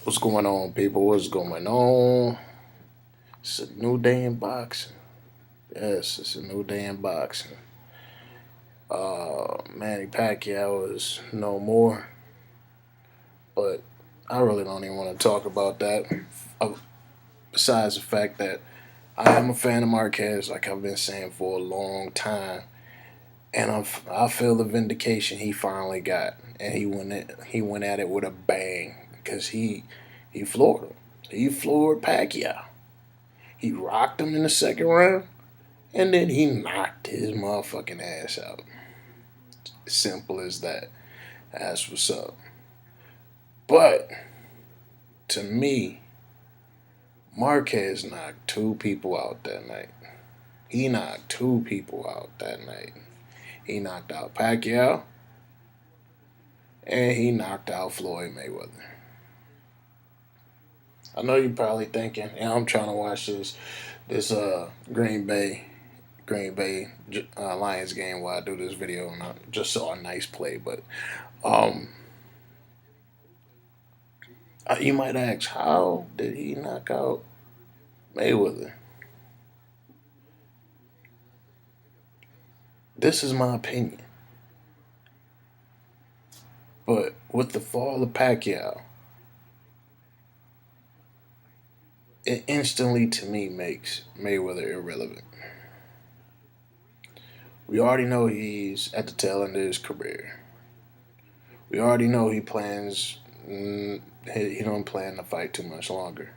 What's going on, people? What's going on? It's a new day in boxing. Yes, it's a new day in boxing. Manny Pacquiao is no more, but I really don't even want to talk about that. Uh, Besides the fact that I am a fan of Marquez, like I've been saying for a long time, and I feel the vindication he finally got, and he went at it with a bang because he floored him. He floored Pacquiao. He rocked him in the second round. And then he knocked his motherfucking ass out. Simple as that. That's what's up. But to me, Marquez knocked two people out that night. He knocked two people out that night. He knocked out Pacquiao and he knocked out Floyd Mayweather. I know you're probably thinking, yeah, I'm trying to watch this Green Bay Lions game while I do this video, and I just saw a nice play. But um, you might ask, how did he knock out Mayweather? This is my opinion. But with the fall of Pacquiao, it instantly to me makes Mayweather irrelevant. We already know he's at the tail end of his career. We already know he don't plan to fight too much longer.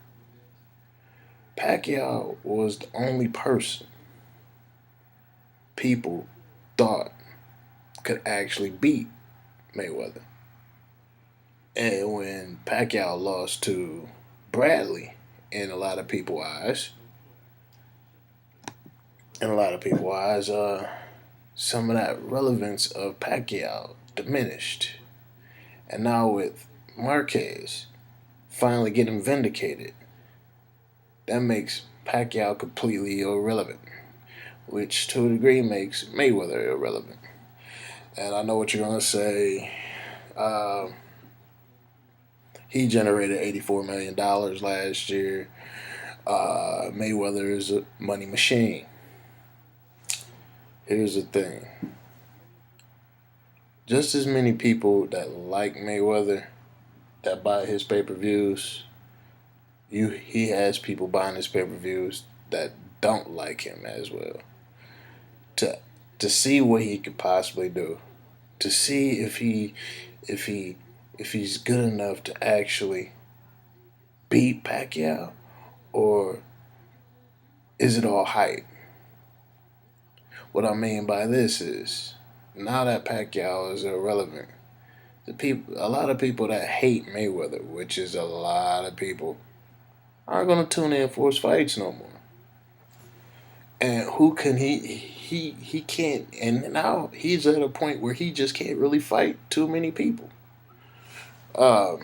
Pacquiao was the only person people thought could actually beat Mayweather. And when Pacquiao lost to Bradley, in a lot of people's eyes, some of that relevance of Pacquiao diminished. And now with Marquez finally getting vindicated, that makes Pacquiao completely irrelevant, which to a degree makes Mayweather irrelevant. And I know what you're gonna say. Uh, he generated $84 million last year. Mayweather is a money machine. Here's the thing. Just as many people that like Mayweather that buy his pay-per-views, he has people buying his pay-per-views that don't like him as well. To to see what he could possibly do. To see if he if he's good enough to actually beat Pacquiao, or is it all hype? What I mean by this is, now that Pacquiao is irrelevant, a lot of people that hate Mayweather, which is a lot of people, aren't gonna tune in for his fights no more. And who can he can't, and now he's at a point where he just can't really fight too many people. Uh,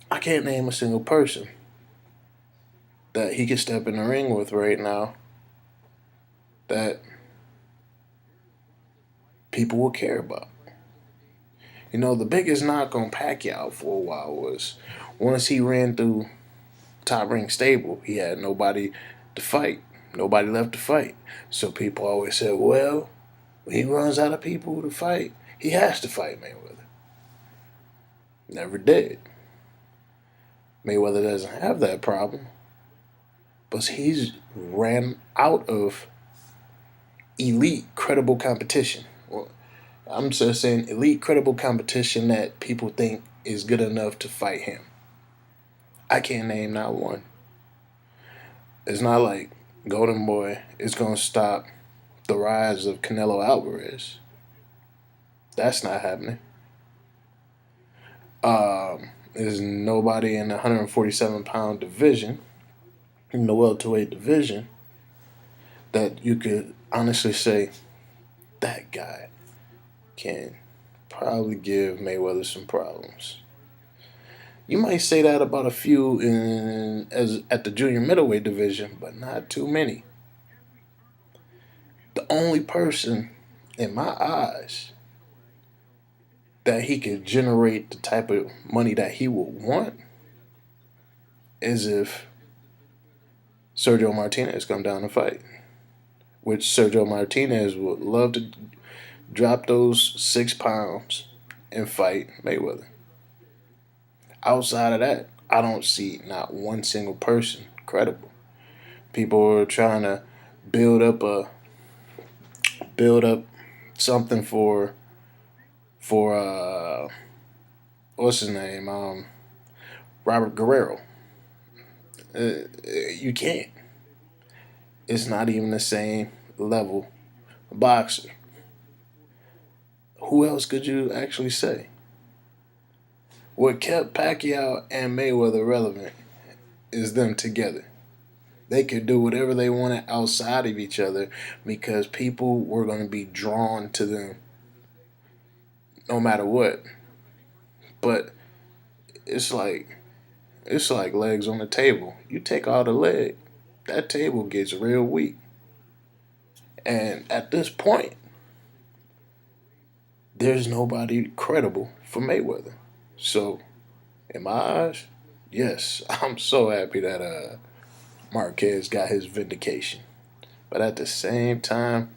I can't name a single person that he can step in the ring with right now that people will care about. You know, the biggest knock on Pacquiao for a while was once he ran through Top Ring Stable, he had nobody to fight, nobody left to fight. So people always said, well, when he runs out of people to fight, he has to fight Mayweather. Never did. Mayweather doesn't have that problem, but he's ran out of elite, credible competition. Well, I'm just saying elite, credible competition that people think is good enough to fight him. I can't name not one. It's not like Golden Boy is going to stop the rise of Canelo Alvarez. That's not happening. There's nobody in the 147-pound division, in the welterweight division, that you could honestly say that guy can probably give Mayweather some problems. You might say that about a few at the junior middleweight division, but not too many. The only person, in my eyes, that he could generate the type of money that he would want is if Sergio Martinez come down to fight, which Sergio Martinez would love to drop those 6 pounds and fight Mayweather. Outside of that, I don't see not one single person credible. People are trying to build up a build up something for what's his name, Robert Guerrero. You can't. It's not even the same level boxer. Who else could you actually say? What kept Pacquiao and Mayweather relevant is them together. They could do whatever they wanted outside of each other because people were going to be drawn to them no matter what. But it's like legs on the table. You take all the leg, that table gets real weak. And at this point, there's nobody credible for Mayweather. So, in my eyes, yes, I'm so happy that Marquez got his vindication. But at the same time,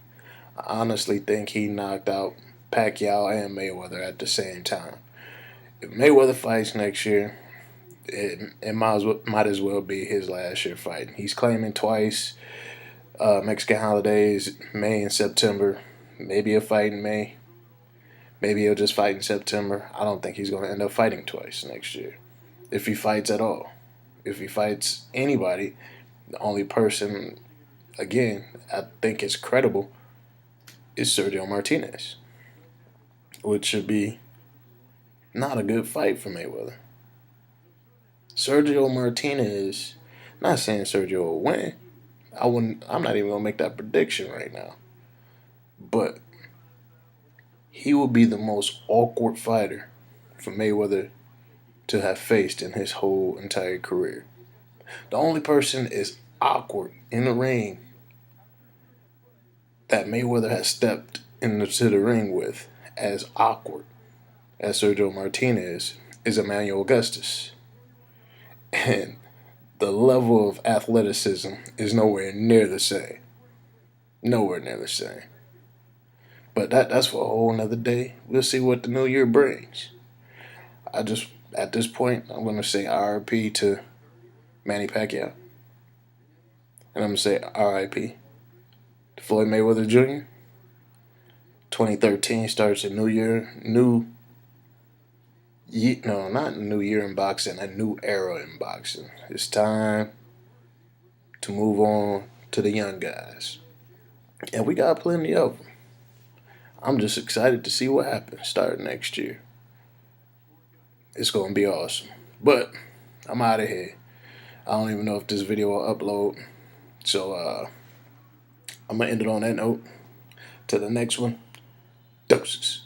I honestly think he knocked out Pacquiao and Mayweather at the same time. If Mayweather fights next year, it might as well be his last year fighting. He's claiming twice Mexican holidays, May and September. Maybe he'll fight in May. Maybe he'll just fight in September. I don't think he's going to end up fighting twice next year. If he fights at all. If he fights anybody, the only person, again, I think is credible is Sergio Martinez. Which should be not a good fight for Mayweather. Sergio Martinez, not saying Sergio will win. I'm not even gonna make that prediction right now. But he will be the most awkward fighter for Mayweather to have faced in his whole entire career. The only person is awkward in the ring that Mayweather has stepped into the ring with as awkward as Sergio Martinez is Emmanuel Augustus. And the level of athleticism is nowhere near the same. Nowhere near the same. But that's for a whole nother day. We'll see what the new year brings. At this point, I'm going to say RIP to Manny Pacquiao. And I'm going to say RIP to Floyd Mayweather Jr. 2013 starts a not a new year in boxing, a new era in boxing. It's time to move on to the young guys. And we got plenty of them. I'm just excited to see what happens starting next year. It's going to be awesome. But I'm out of here. I don't even know if this video will upload. So I'm going to end it on that note. To the next one. Doses.